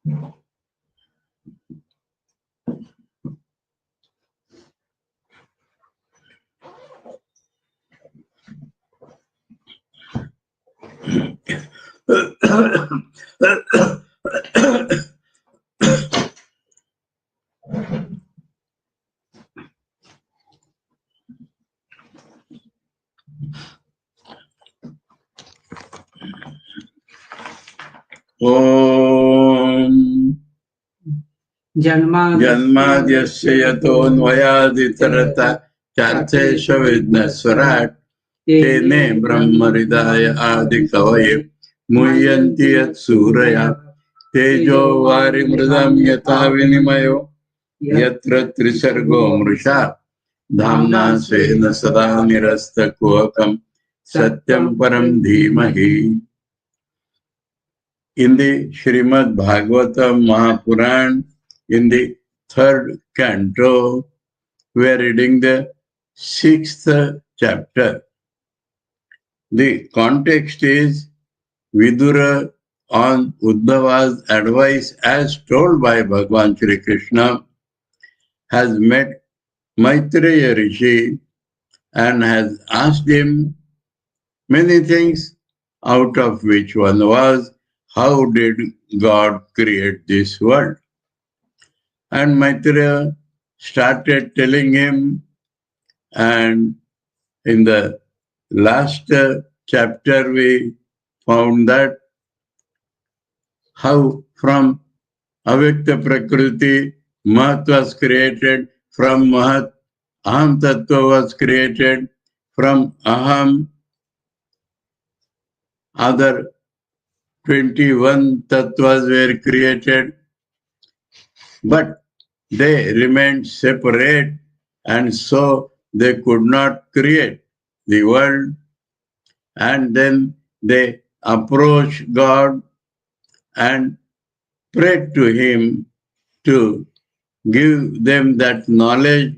Om Janmadhyasya yatonvayaditarata charthesha vidnaswarat tene brahmaridaya adikavaye muhyanti yat suraya tejo varimridam yatha vinimayo yatra trisargo mrisha dhamna svena sada nirasta kuhakam satyam param dhimahi. In the Srimad Bhagavata Mahapurana, in the third canto, we are reading the 6th chapter. The context is Vidura on Uddhava's advice as told by Bhagavan Shri Krishna has met Maitreya Rishi and has asked him many things, out of which one was, how did God create this world? And Maitreya started telling him, and in the last chapter we found that how from Avyakta Prakriti Mahat was created, from Mahat Aham Tattva was created, from Aham other 21 tattvas were created, but they remained separate, and so they could not create the world. And then they approached God and prayed to Him to give them that knowledge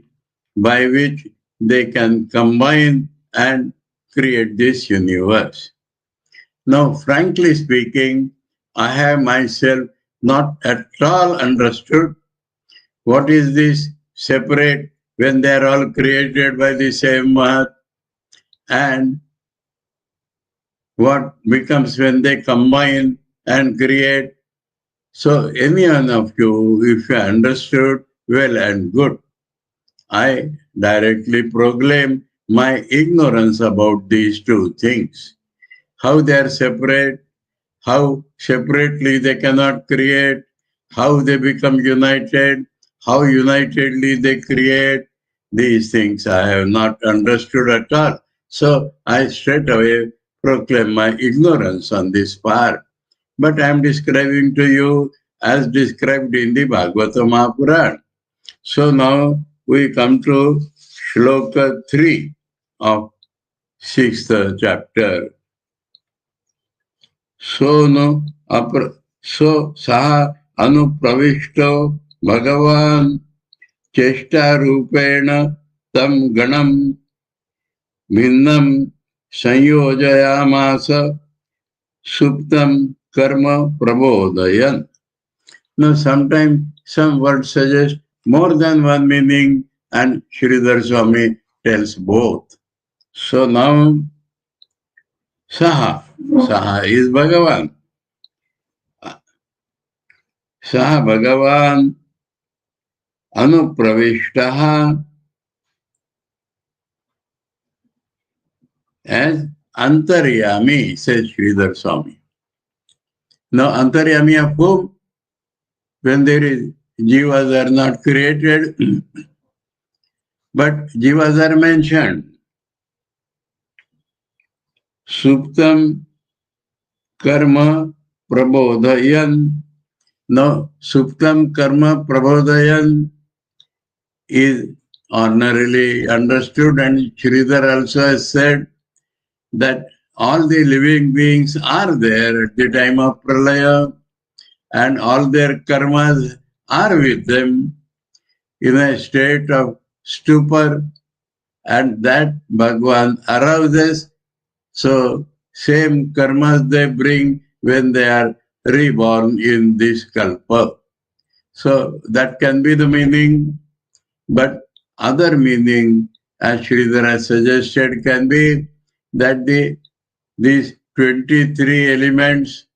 by which they can combine and create this universe. Now, frankly speaking, I have myself not at all understood what is this separate when they are all created by the same Mahat, and what becomes when they combine and create. So any one of you, if you understood, well and good. I directly proclaim my ignorance about these two things. How they are separate, how separately they cannot create, how they become united, how unitedly they create. These things I have not understood at all. So I straight away proclaim my ignorance on this part. But I am describing to you as described in the Bhagavata Mahapurana. So now we come to Shloka 3 of 6th chapter. So saha anupravishto Bhagavan cheshta rupena tam ganam bhinnam sanyojayamasa suptam karma prabodhayan. Now sometimes some words suggest more than one meaning, and Sridhar Swami tells both. So now Saha is Bhagavan. Saha Bhagavan anupravishtaha as Antaryami, says Sridhar Swami. Now Antaryami of whom? When there is jivas are not created, but jivas are mentioned. Suptam karma prabodhayan. Now, suptam karma prabodhayan is ordinarily understood, and Sridhar also has said that all the living beings are there at the time of pralaya, and all their karmas are with them in a state of stupor, and that Bhagavan arouses. So, same karmas they bring when they are reborn in this kalpa. So that can be the meaning, but other meaning, as Sridhara suggested, can be that these 23 elements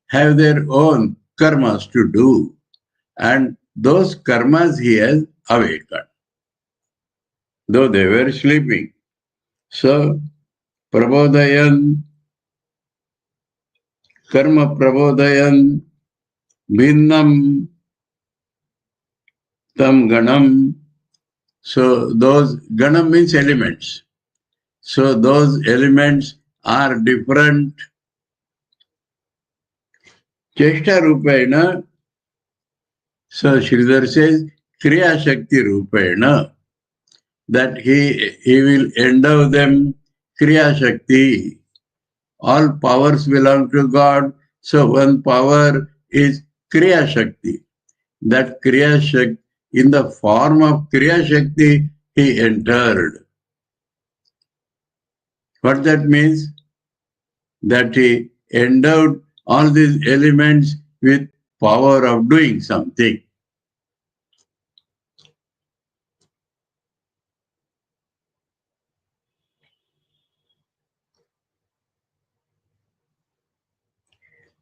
have their own karmas to do, and those karmas he has awakened, though they were sleeping. So, Prabodhayan, Karma Prabodhayan, Bhinnam Tam Ganam. So, those Ganam means elements. So, those elements are different. Cheshta Rupena. So, Sridhar says, Kriya Shakti Rupena, that he will endow them Kriya Shakti. All powers belong to God. So one power is Kriya Shakti. That Kriya Shakti, in the form of Kriya Shakti, he entered. What that means? That he endowed all these elements with power of doing something.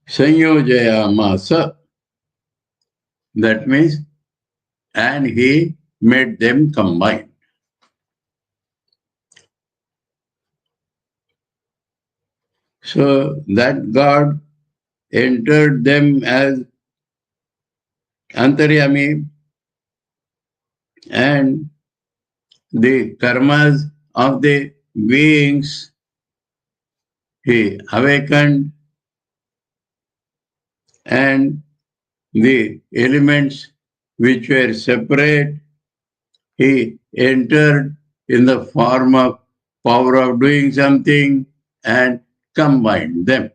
Sanyojayamasa. That means, and he made them combine. So that God entered them as Antaryami, and the karmas of the beings he awakened, and the elements which were separate he entered in the form of power of doing something and combined them.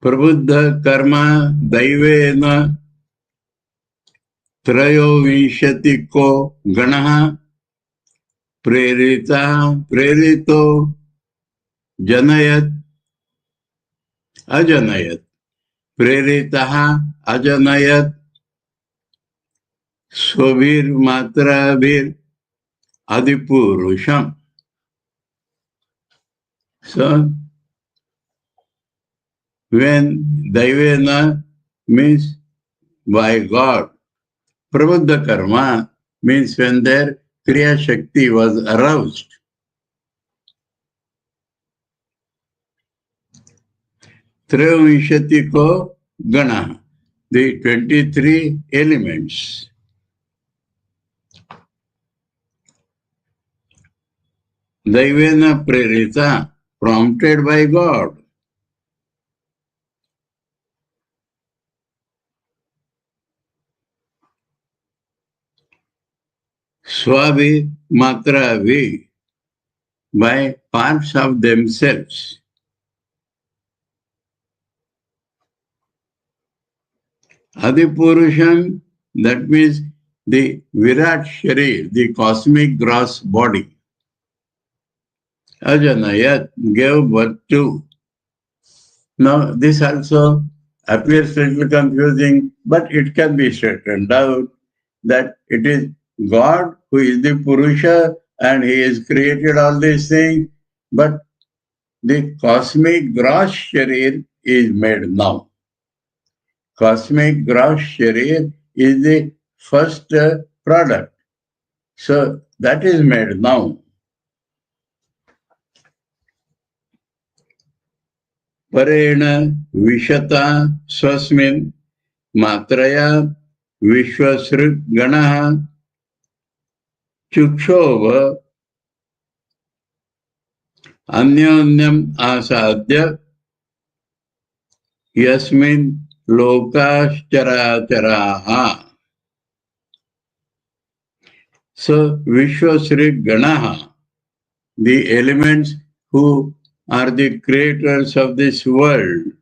Prabuddha karma daivena त्रयोविंशतिको गणः प्रेरितो जनयत अजनयत प्रेरितः अजनयत स्वभिर्मात्राभिर् अधिपुरुषम. So when daivena means by God, Prabuddha karma means when their Kriya Shakti was aroused. Trayavinshatiko Gana, the 23 elements. Daivena Prerita, prompted by God. Swavi Matravi, by parts of themselves. Adipurusham, that means the Virat Sharir, the cosmic gross body. Ajanayat, gave birth to. Now, this also appears a little confusing, but it can be straightened out that it is God who is the Purusha and he has created all these things, but the cosmic gross Sharir is made now. Cosmic gross Sharir is the first product. So that is made now. Parena Vishata Swasmin Matraya Vishwasrit Ganaha Chukshova Anyonyam Asadya Yasmin Lokascharacharaha. So Vishwasrit Ganaha, the elements who are the creators of this world.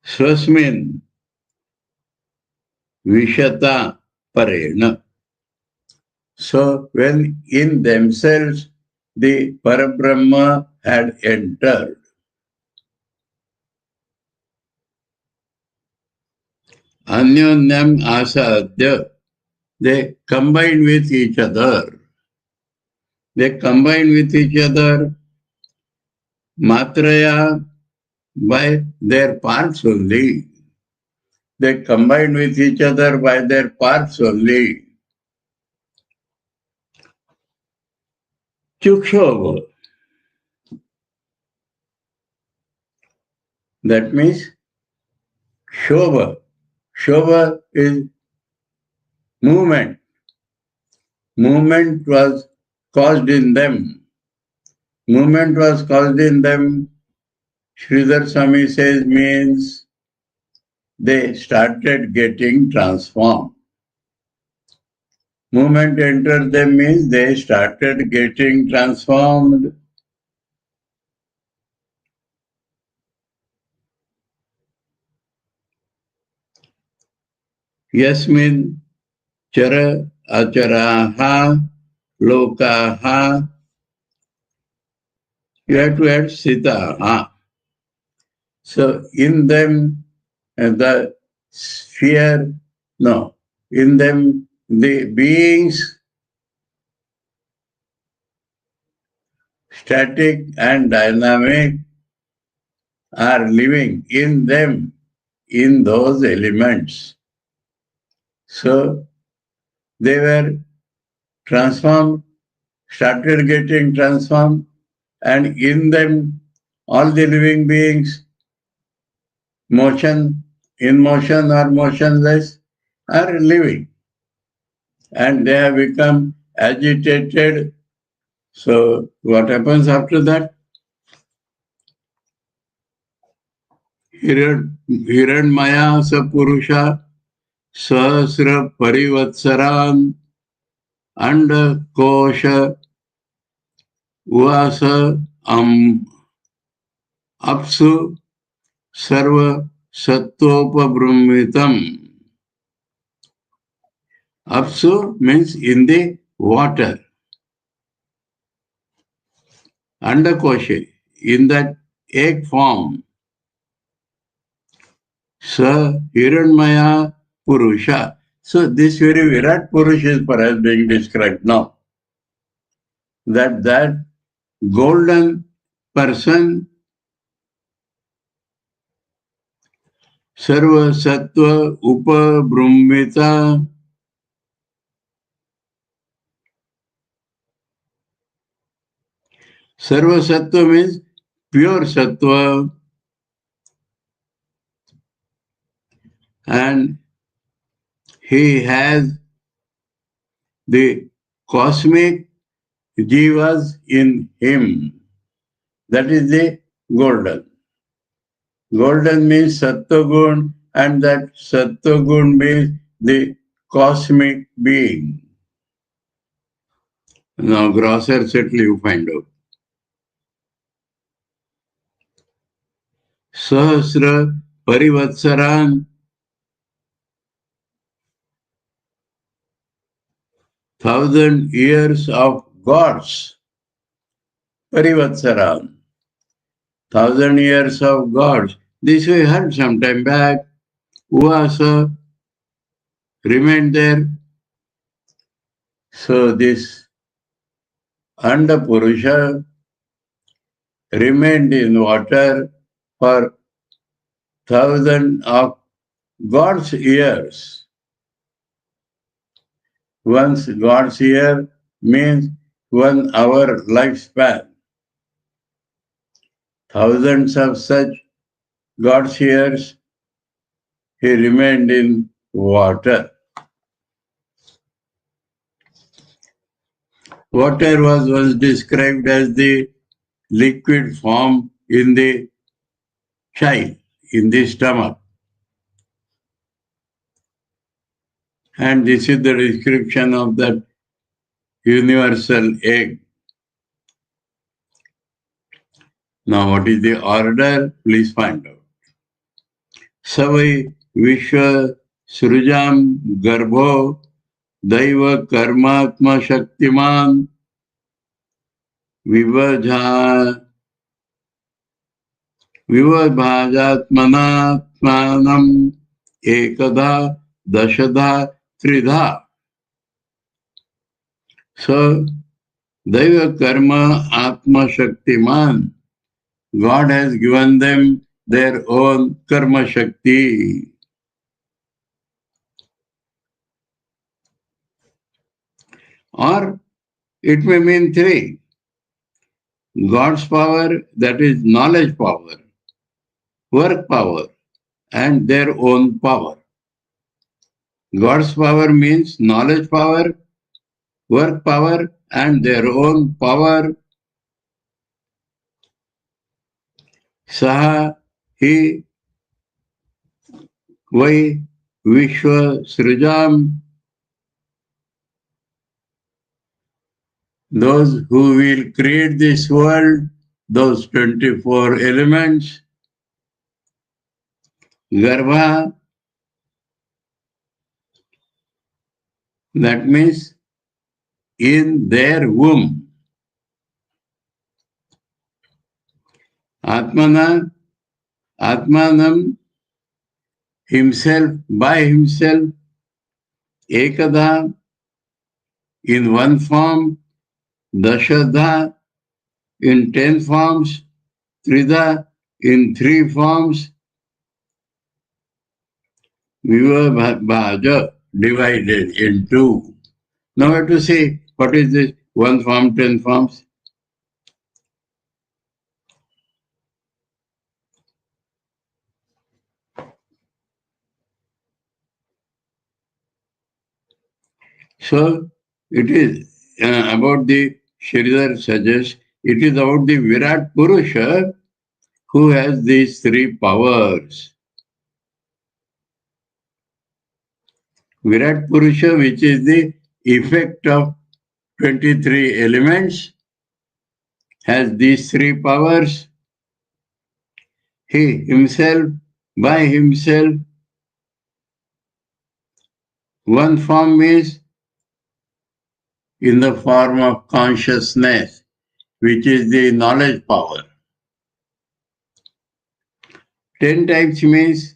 Swasmin Vishata Parena. So when in themselves the Parabrahma had entered, Anyonyam Asadya, they combine with each other. They combine with each other Matraya by their parts only. They combine with each other by their parts only. Chukshova. That means Shobha. Shobha is movement. Movement was caused in them. Movement was caused in them, Sridhar Swami says, means they started getting transformed. Movement entered them means they started getting transformed. Yasmin chara acharaha lokaha. You have to add sitaha. So in them the sphere, no, in them the beings, static and dynamic, are living in them, in those elements. So they were transformed, started getting transformed, and in them all the living beings, in motion or motionless, are living. And they have become agitated. So what happens after that? Hiranmaya Sapurusha Sahasra Parivatsaran Andakosha Uvasa Apsu Sarva Sattopabhrumvitam. Apsu means in the water. Andakosha, in that egg form. Sa Hiranmaya Purusha. So this very Virat Purusha is perhaps being described now. That golden person, Sarva Sattva Upabrumvita, Sarva Sattva means pure Sattva, and he has the cosmic jivas in him. That is the golden. Golden means Sattva-gun, and that Sattva-gun means the cosmic being. Now, grosser settle you find out. Sahasra Parivatsaran, 1,000 years of gods. Parivatsaran, 1,000 years of gods. This we heard some time back. Uvasa remained there. So this Andapurusha remained in water for 1,000 of God's years. Once God's year means 1 hour lifespan. Thousands of such God's years he remained in water. Water was once described as the liquid form in the child, in the stomach. And this is the description of that universal egg. Now, what is the order? Please find out. Savai Vishwa Srujam Garbho Daiva Karmatma Shaktiman Vivajha Vivabhajatmanatmanam Ekada Dashadha Tridha. So, Daiva Karma Atma Shaktiman. God has given them their own Karma Shakti. Or it may mean three. God's power, that is knowledge power, work power, and their own power. God's power means knowledge power, work power, and their own power. Saha hi vai vishwa srijam. Those who will create this world, those 24 elements, Garbha, that means in their womb. Atmana, Atmanam, himself, by himself, Ekadha, in one form, Dashadha, in 10 forms, Tridha, in 3 forms, Vivabhaja, divided in 2. Now I have to say, what is this? 1 form, 10 forms? So, it is about the Sridhar suggests, it is about the Virat Purusha who has these 3 powers. Virat Purusha, which is the effect of 23 elements, has these 3 powers. He himself, by himself, one form is in the form of consciousness, which is the knowledge power. 10 types means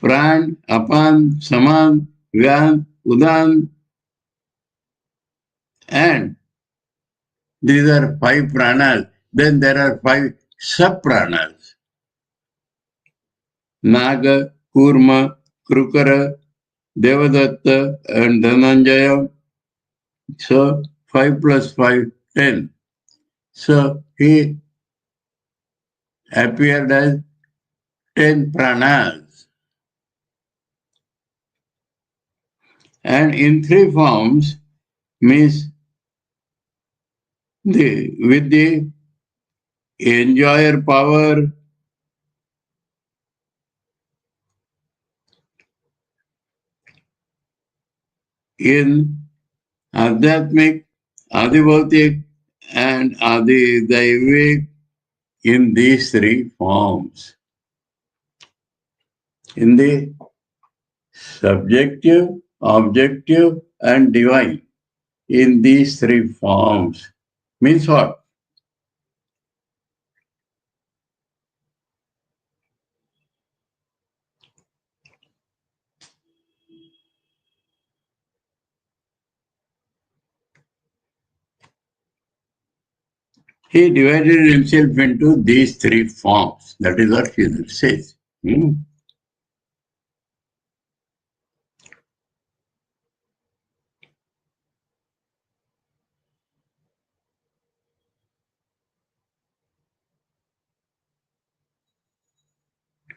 Pran, Apan, Saman, Vyan, Udan, and these are 5 pranas. Then there are 5 sub-pranas. Naga, Kurma, Krukara, Devadatta, and Dhananjaya. So 5 plus 5, 10. So he appeared as 10 pranas. And in 3 forms means with the enjoyer power, in Adhyatmik, Adibhautik, and Adidaivik, in these 3 forms. In the subjective, objective, and divine, in these 3 forms. Means what? He divided himself into these 3 forms. That is what Sridhar says.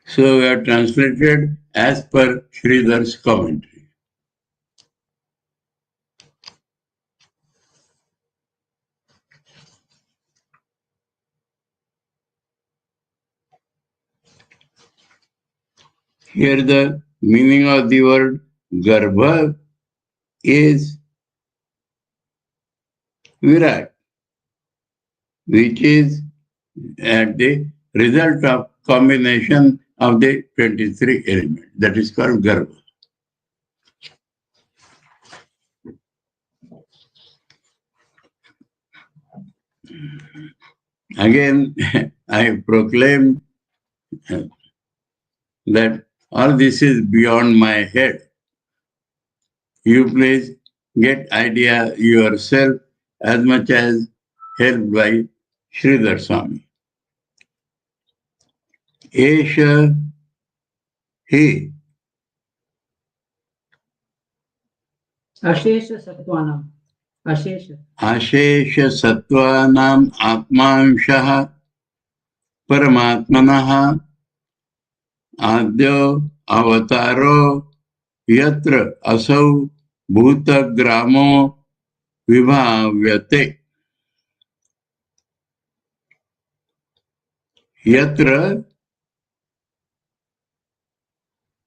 So we have translated as per Sridhar's commentary. Here the meaning of the word Garbha is Virat, which is at the result of combination of the 23 elements. That is called Garbha. Again, I proclaim that all this is beyond my head. You please get idea yourself as much as helped by Sridhar Swami. Esha he Ashesha Satwanam. Ashesha. Ashesha Sattvanam Atmanshaha Paramatmanaha Adyo Avataro Yatra Asau Bhutagramo Vibhavyate. Yatra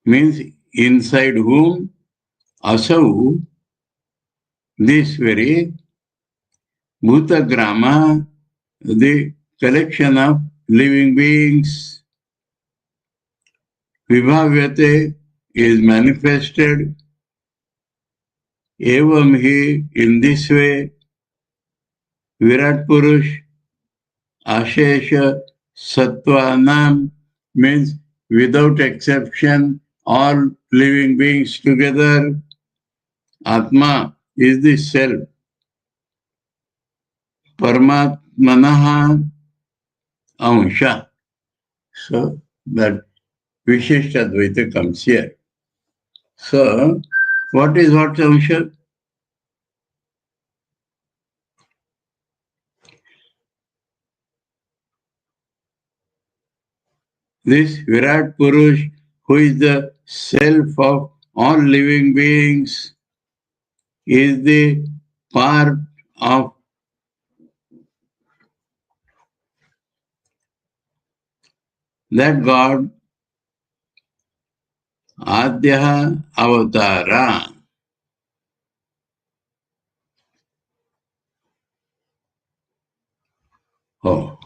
means inside whom, Asau, this very, Bhutagrama, the collection of living beings, Vibhavyate is manifested, Evam hi, in this way, Virat Purush, Ashesha, Sattvanam means without exception, all living beings together. Atma is the self. Paramatmanaha Ansha. So that Vishishta Advaita comes here. So, what is what Ansha? This Virat Purush, who is the self of all living beings, is the part of that God, Adya Avatara. Oh,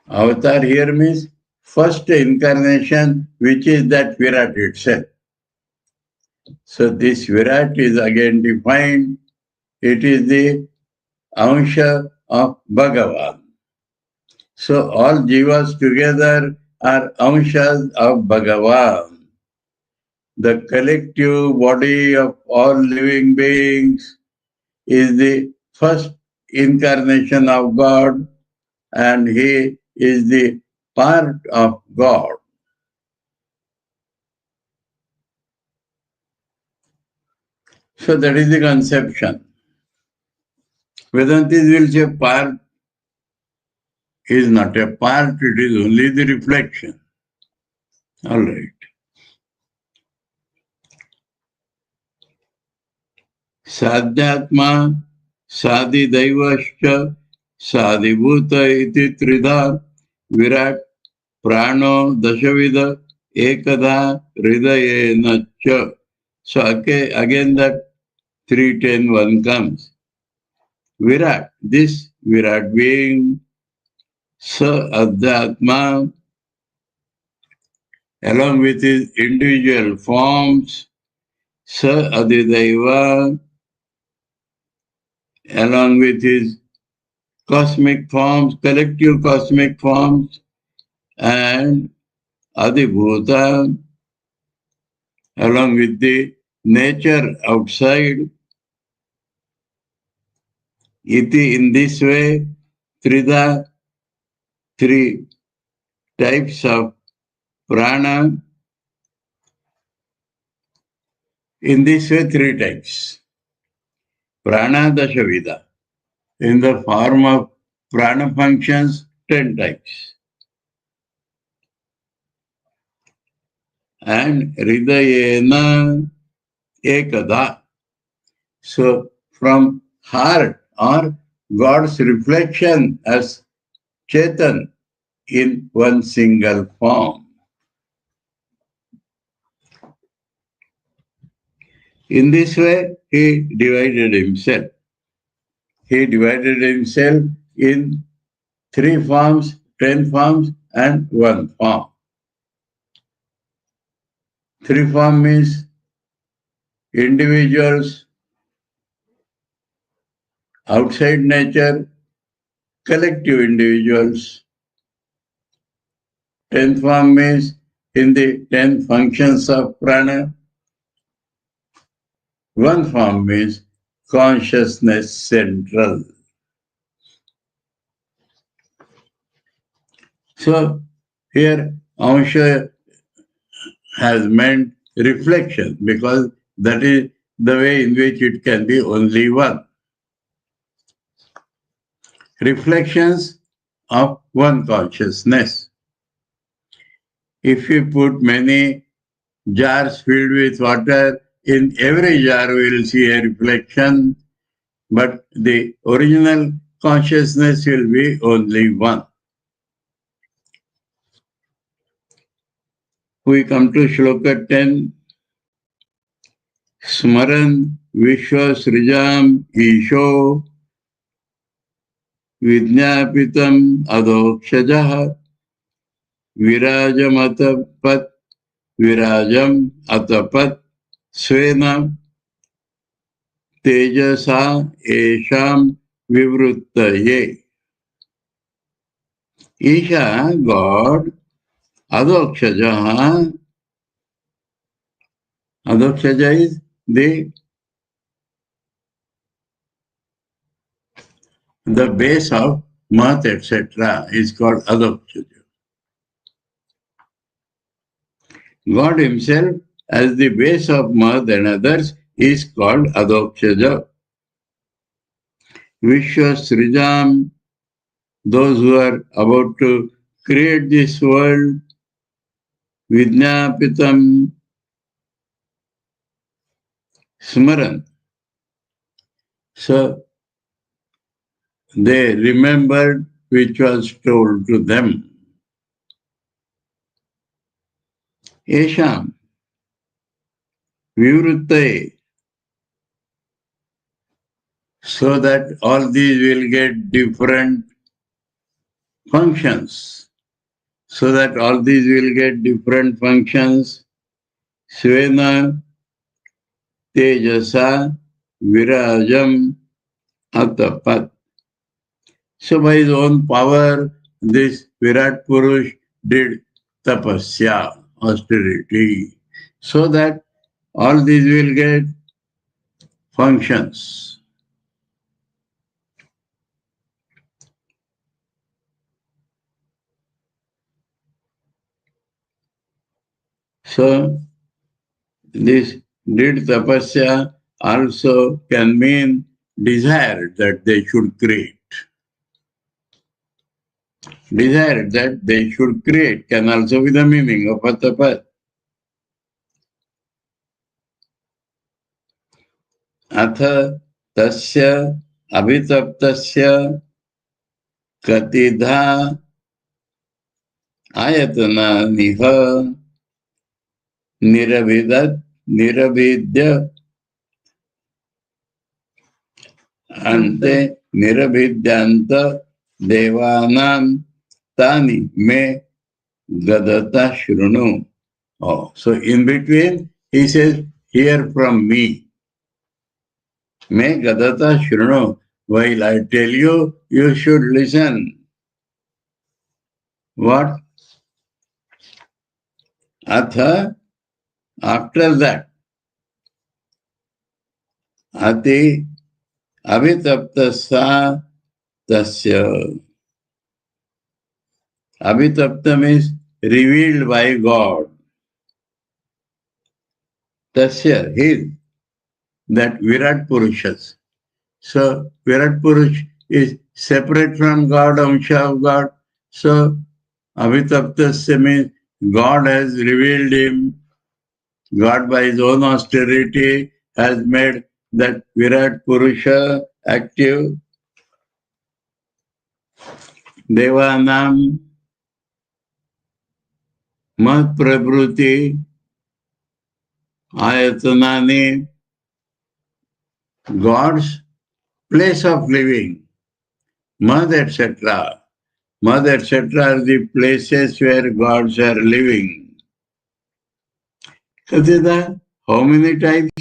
Avatar here means first incarnation, which is that Virat itself. So this Virat is again defined. It is the Ansha of Bhagavan. So all jivas together are Anshas of Bhagavan. The collective body of all living beings is the first incarnation of God, and he is the part of God. So that is the conception. Vedantis will say part is not a part, it is only the reflection. All right. Sadhyatma, Sadhidaivascha, Sadhibhuta iti tridha, Virat, Prano, Dashavida, Ekadha, Hridayena cha. So again that 3-10-1 comes. Virat, this Virat being, Sa Adhyatma, along with his individual forms, Sa Adhidaiva, along with his cosmic forms, collective cosmic forms, and Adhibhuta, along with the nature outside. Iti, in this way, Trida, three types of prana. In this way, three types. Prana Dashavida. In the form of prana functions, 10 types. And Hridayena Ekada. So, from heart or God's reflection as Chetan in one single form. In this way, he divided himself. He divided himself in 3 forms, 10 forms, and 1 form. 3 form means individuals, outside nature, collective individuals. 10 form means in the 10 functions of prana. 1 form means consciousness central. So here Amsha has meant reflection because that is the way in which it can be only one. Reflections of one consciousness. If you put many jars filled with water, in every jar we will see a reflection, but the original consciousness will be only one. We come to Shloka 10. Smaran Vishwasrijam Isho Vidnyapitam Adokshajah Virajamatapat Virajam Atapat Svena Tejasa Esham Vivruttaye. Isha, God, Adokshaja. Adokshaja is the base of Math, etc. is called Adokshaja. God himself, as the base of Math and others, is called Adokshaja. Vishwasrijam, those who are about to create this world, Vidnyapitam, Smaran. So they remembered which was told to them. Esham, Vivruttaye, so that all these will get different functions. So that all these will get different functions. Svena, Tejasa, Virajam, Atapat. So by his own power, this Virat Purush did tapasya, austerity, so that all these will get functions. So this did tapasya also can mean desire that they should create. Desire that they should create can also be the meaning of atapat. Atha tasya abhitaptasya katidha ayatana niha niravidat niravidya ante niravidyanta devanam tani me gadata shrunu. Oh, so in between he says, hear from me. Me gadata shrunu. While I tell you, you should listen. What? Atha, after that, ati abhitaptasa tasya. Abhitapta means revealed by God. Tasya, his, that Virat Purushas. So Virat Purush is separate from God, Amsha of God. So Abhitaptasya means God has revealed him. God by his own austerity has made that Virat Purusha active. Devanam Math Prabhuti Ayatanani God's place of living, Math, etc. Math, etc. are the places where gods are living. Katita, how many times?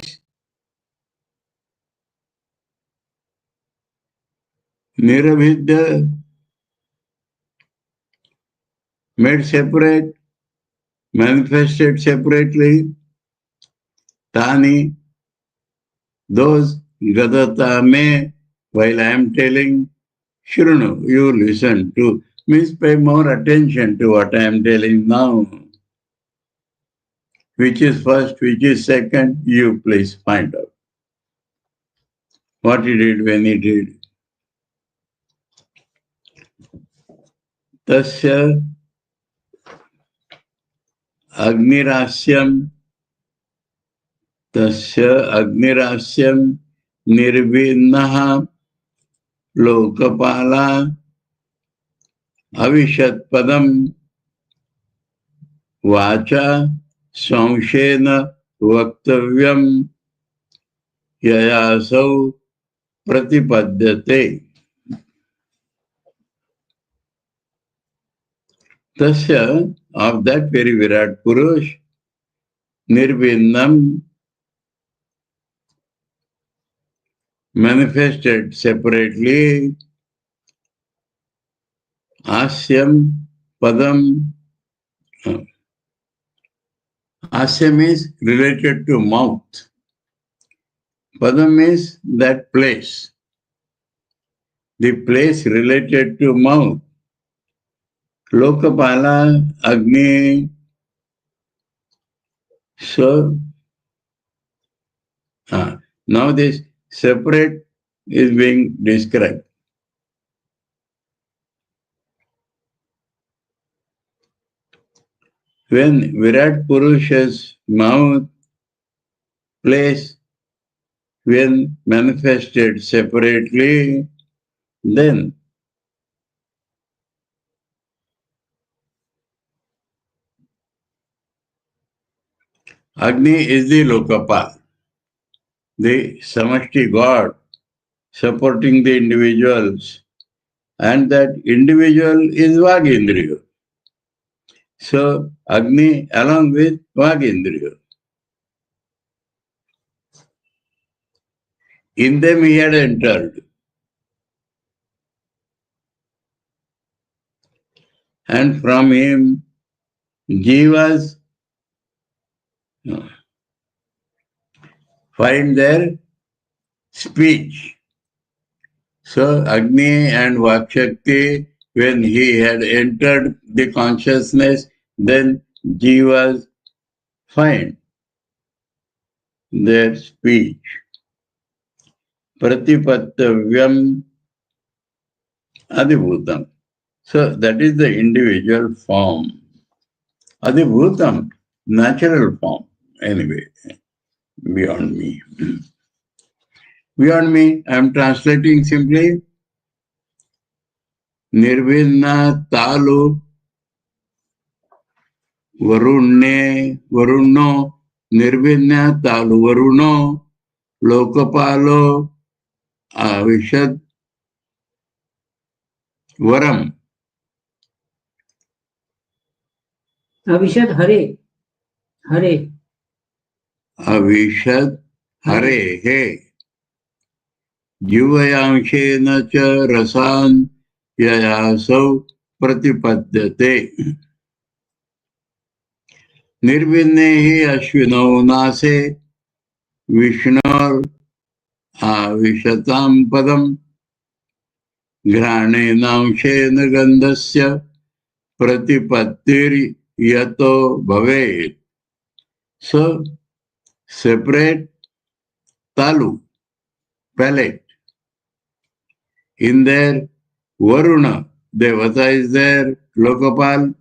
Niravidya made separate, manifested separately. Tani, those gadata me, while I am telling, Shrunu, you listen to, means pay more attention to what I am telling now. Which is first, which is second, you please find out. What he did when he did. Tasya Agnirasyam Tasya Agnirasyam Nirvinnaha Lokapala Avishat Padam Vacha Samshena Vaktavyam Yayasau Pratipadyate. Tasya, of that very Virat Purush, Nirvinnam, manifested separately, Asyam, Padam. Asyam is related to mouth. Padam is that place. The place related to mouth. Lokapala, Agni. So, now this separate is being described. When Virat Purusha's mouth, place, when manifested separately, then Agni is the Lokapal, the Samashti God supporting the individuals, and that individual is Vagendriya. So Agni along with Vagendriya. In them he had entered. And from him, Jivas find their speech. So Agni and Vakshakti, when he had entered the consciousness, then Jivas find their speech. Pratipattavyam Adibhutam. So that is the individual form. Adibhutam, natural form. Anyway, beyond me. Beyond me, I am translating simply Nirvinna Talu Varuno Nirvinna Talu Varuno Lokapalo Avishad Varam Avishad Hare. Hare. Avishad Hare He Jivayamshena Cha Rasan Yayasau Pratipadyate Nirvinnehi Ashwino Nase Vishnor Avishatam Padam Granenamshena Gandhasya Pratipattir Yato Bhavet. So, separate talu, palate. In there, Varuna, Devata is there, Lokapal.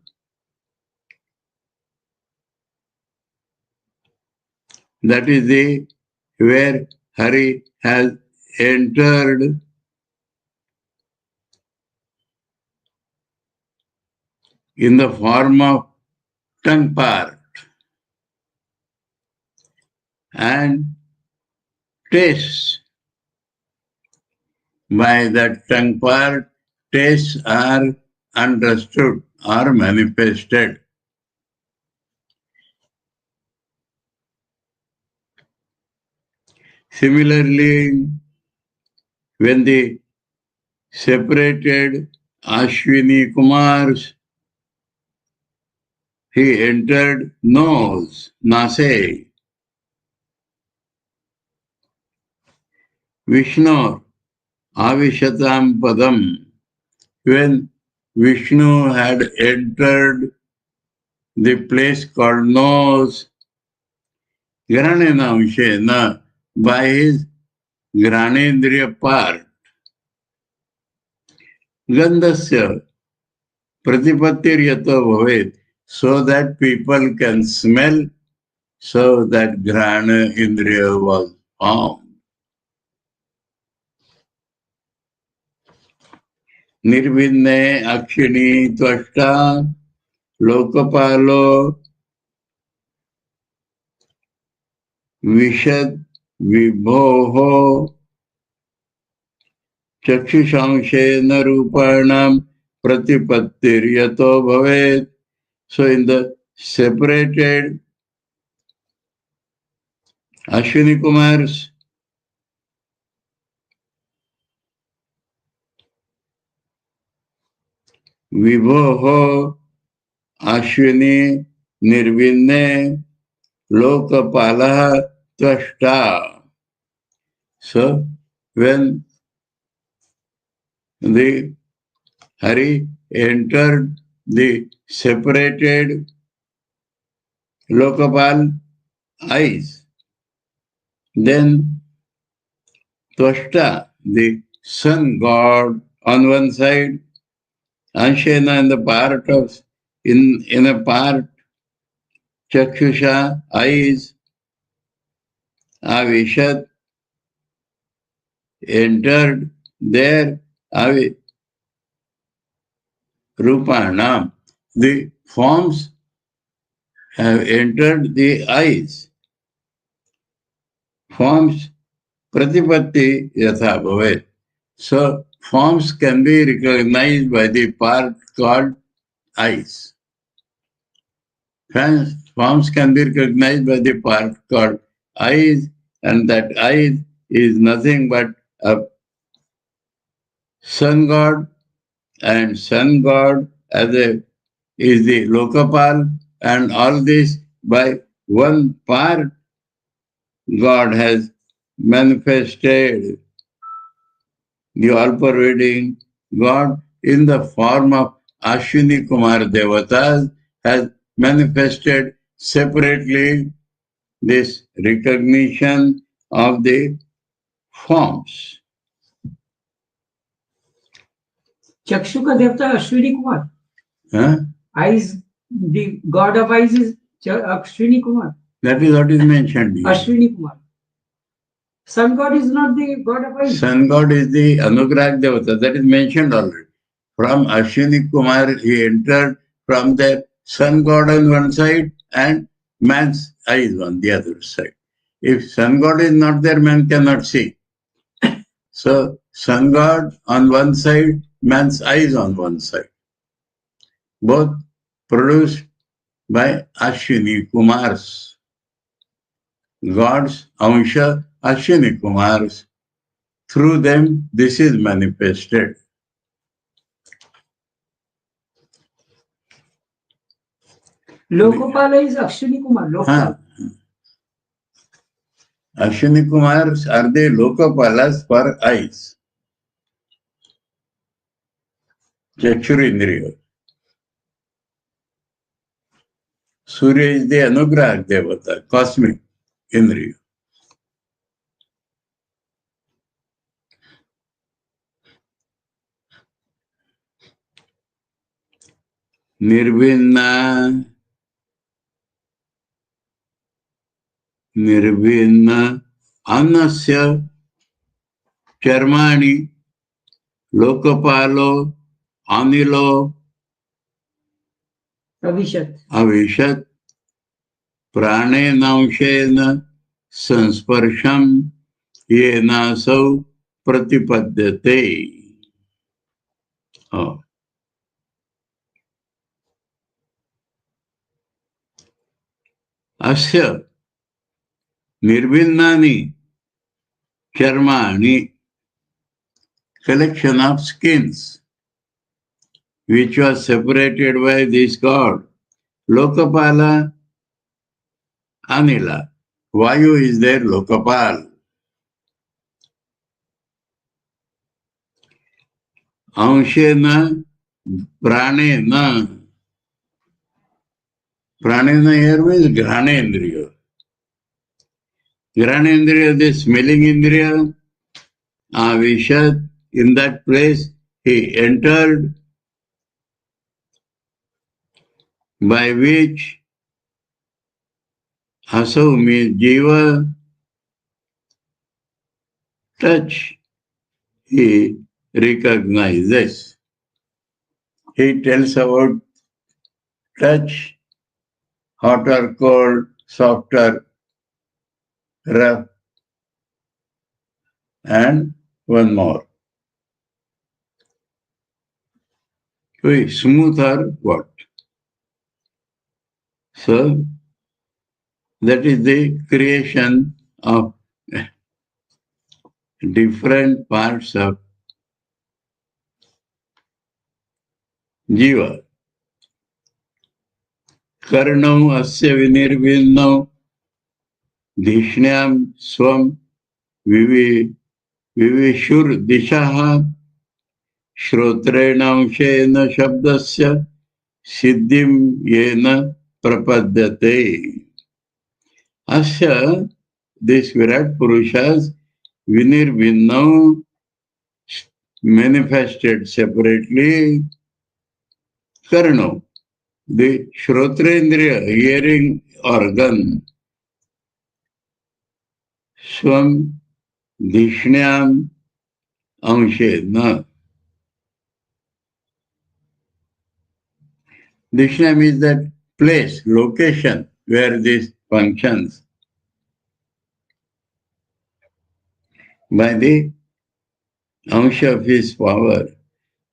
That is the where Hari has entered in the form of tongue part and tastes By that tongue part, tastes are understood or manifested. Similarly, when the separated Ashwini Kumars, he entered nose, nase. Vishnu, Avishatam Padam. When Vishnu had entered the place called nose, Granena Amshena, by his Granendriya part, Gandhasya Pratipattiryato Bhavet, so that people can smell, so that Grana Indriya was formed. निर्विन्ने अक्षिणी Tvashta लोकपालो विशद विभोः चक्षुषांशेन रूपाणां प्रतिपत्तिर्यतो भवेत्. So in the separated Ashwini Kumars, विभोः Ashwini Nirvinne Lokapalaha Tvashta. So when the Hari entered the separated Lokapal eyes, then Tvashta, the sun god on one side, Anshena in the part of in a part, Chakshusha, eyes, Avishat entered there, Rupanam. The forms have entered the eyes. Forms Pratipatti Yatha Bhavet. So forms can be recognized by the part called eyes. Forms can be recognized by the part called eyes, and that eyes is nothing but a sun god, and sun god is the Lokapal, and all this by one part God has manifested. The all-pervading God in the form of Ashwini Kumar Devatas has manifested separately this recognition of the forms. Chakshu ka devta Ashwini Kumar. Eyes, the god of eyes is Ashwini Kumar. That is what is mentioned here. Ashwini Kumar. Sun god is not the god of eyes. Sun god is the Anugrah Devata, that is mentioned already. From Ashwini Kumar, he entered from the sun god on one side and man's eyes on the other side. If sun god is not there, man cannot see. So sun god on one side, man's eyes on one side. Both produced by Ashwini Kumars. Gods, Amsha, Ashwini Kumars. Through them, this is manifested. Lokapala is Ashwini Kumar. Lokapala. Ashwini Kumars are the Lokapalas for eyes. Chakshurindriya. Surya is the Anugrah Devata, cosmic Indriya. Nirvinna Annasya Charmani Lokapalo Anilo Avishat Prane Namshena Sansparsham Yenasau pratipadyate. Oh. Asya nirvinnani charmani, collection of skins, which was separated by this god. Lokapala Anila. Vayu is there, Lokapal. Anshena Pranena. Pranena here means Granendriya. Granendriya, the smelling Indriya, Avishad, in that place he entered, by which Asau means Jiva, touch, he recognizes. He tells about touch, hot or cold, soft or rough, and one more. Smooth or what? So, that is the creation of different parts of Jiva. Karnau asya vinirvinnau dhishnyam swam vivishur dishaha श्रोत्रेणांशेन शब्दस्य सिद्धिं येन प्रपद्यते. Asya, this Virat Purushas vinirvinnau, manifested separately. Karno, the Shrotrendriya, hearing organ. Swam Dishnyam Anshena. Dishnyam is that place, location where this functions. By the Ansha of his power.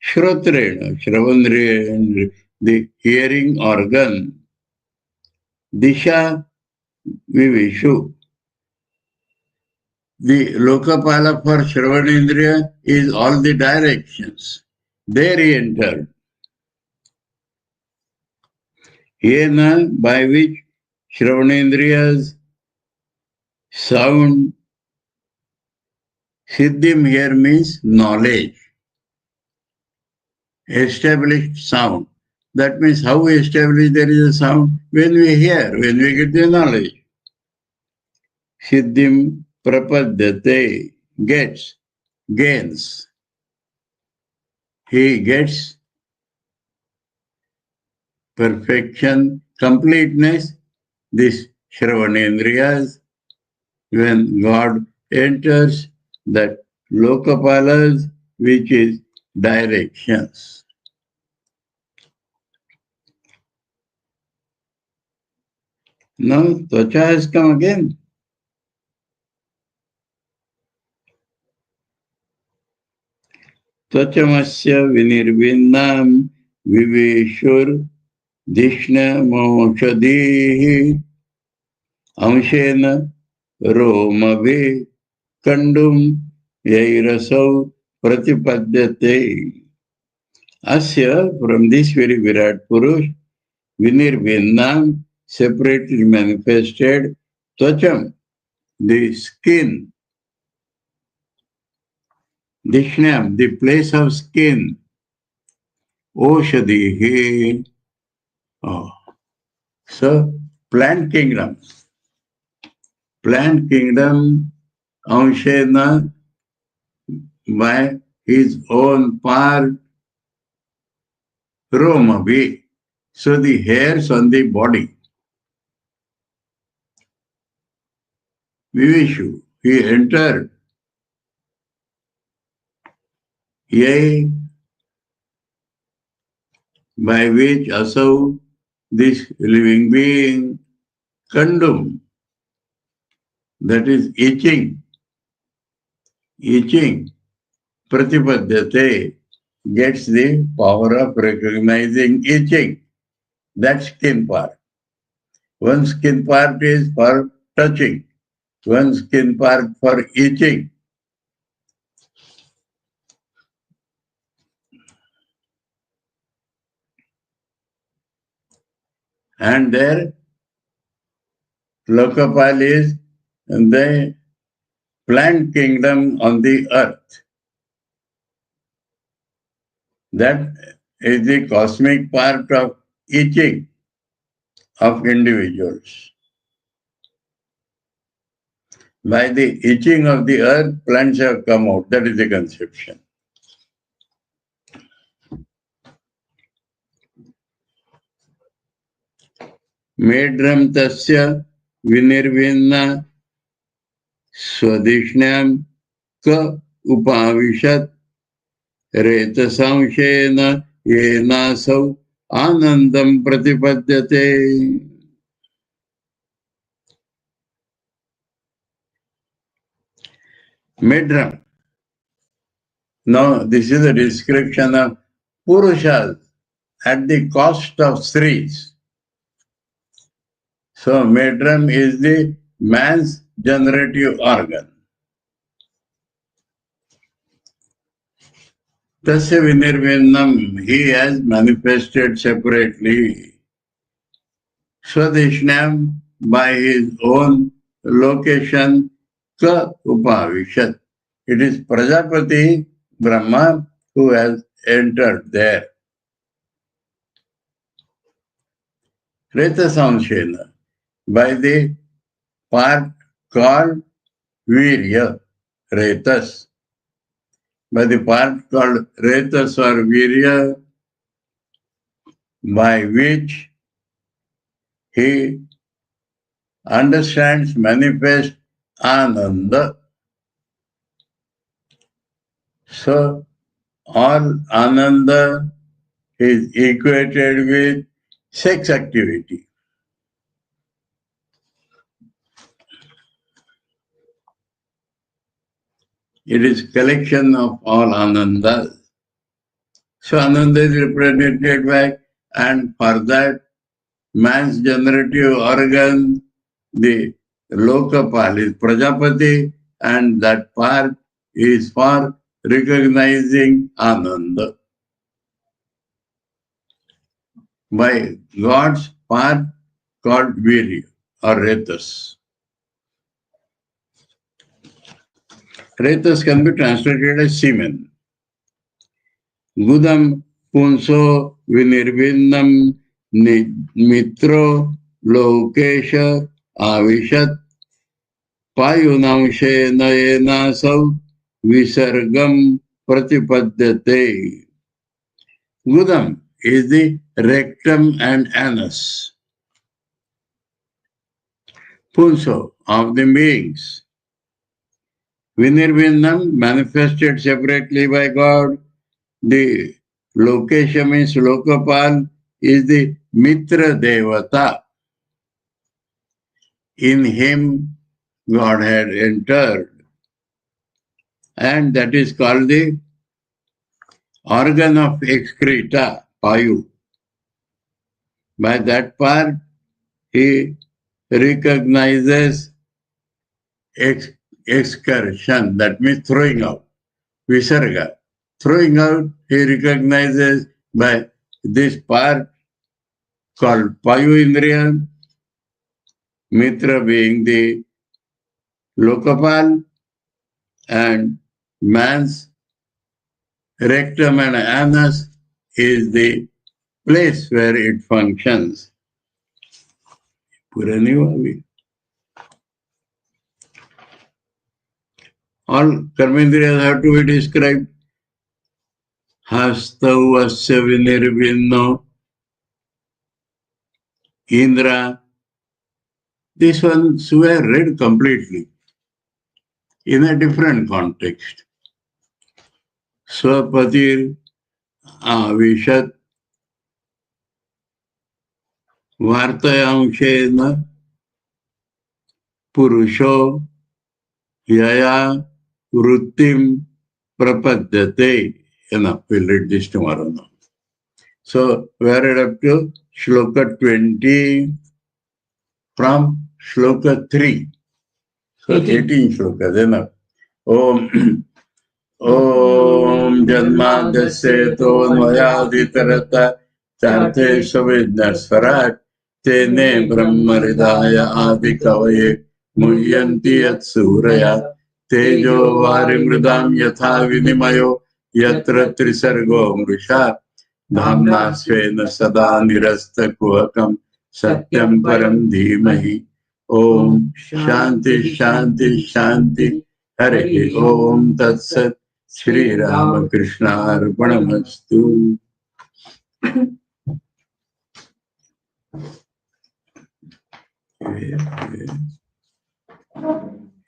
Shrotrena, Shravandriya, the hearing organ. Disha Vivishu. The Lokapala for Shravanendriya is all the directions. There he entered. Yena, by which Shravanendriya's sound, Siddhim here means knowledge. Established sound. That means how we establish there is a sound? When we hear, when we get the knowledge. Siddhim prapadyate, gets, gains. He gets perfection, completeness, this Shravanendriyas, when God enters that Lokapalas, which is directions. Now, Tvacha has come again. Tvachamasya vinirvinnam viveshur dishna moshadihi amshena romave kandum yairasau pratipadyate. Asya, from this very Virat Purush, vinirvinnam, separately manifested, tvacham, the skin, dishnam, the place of skin, oshadihi. Oh. So, plant kingdom, amshena, by his own part, romavi. So the hairs on the body. Vivishu, he entered. Yea, by which Asau, this living being, kandum, that is itching, Pratipadyate gets the power of recognizing itching. That skin part. One skin part is for touching. One skin part for itching. And their Lokapal is the plant kingdom on the earth. That is the cosmic part of itching of individuals. By the itching of the earth, plants have come out. That is the conception. Medram tasya vinirvinna swadishnyam ka upavishat retasangshena yenasau anandam pratipadyate. Medram. Now, this is a description of Purushas at the cost of Sris. So, Medram is the man's generative organ. Tasya vinirvinnam, he has manifested separately. Swadeshnam, by his own location, ka upavishat. It is Prajapati Brahma who has entered there. Reta Samshena, by the part called Virya, Retas. By the part called Retas or Virya, by which he understands manifest Ananda. So, all Ananda is equated with sex activity. It is collection of all Anandas. So Ananda is represented by, and for that, man's generative organ, the Lokapal is Prajapati, and that part is for recognizing Ananda. By God's part called Virya or Retas. Retas can be translated as semen. Gudam punso vinirvinnam mitro lokesha avishat payunamshe nayenasau visargam pratipadyate. Gudam is the rectum and anus. Punso of the beings. Vinirvinnam, manifested separately by God. The location means Lokapal is the Mitra Devata. In him, God had entered. And that is called the organ of excreta, Payu. By that part, he recognizes excursion, that means throwing out, Visarga. Throwing out, he recognizes by this part called Payu Indriya, Mitra being the Lokapal, and man's rectum and anus is the place where it functions. Purani Vavi. All karmendriyas have to be described. Hastau asya vinirvinno Indra. This one were read completely in a different context. Swapatir avishat vartayamshena purusho yaya vrittim prapadyate. Enough, we'll read this tomorrow now. So we are up to Shloka 20 from Shloka 3. So 18 Shlokas, enough. Om Om Janmadasya Tonvayaditarata Charte Savidnasvarat Tene Brahmaridaya Adikavaye Muyyanti Yat Suraya Tejo Varimridam Yatha Vinimayo Yatra Trisargo Mrisha Dhamna Svena Sada Nirasta Kuhakam Satyam Param Dhimahi Om Shanti Shanti Shanti Hare Om Tat Sat Shri Ramakrishna Arpanamastu.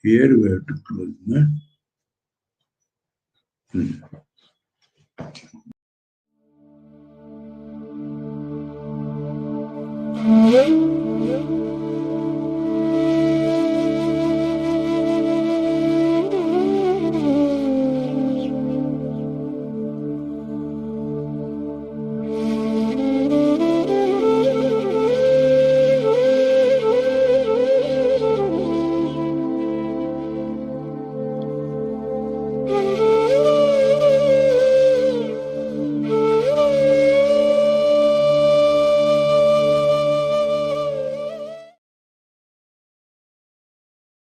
Here we have to close, no?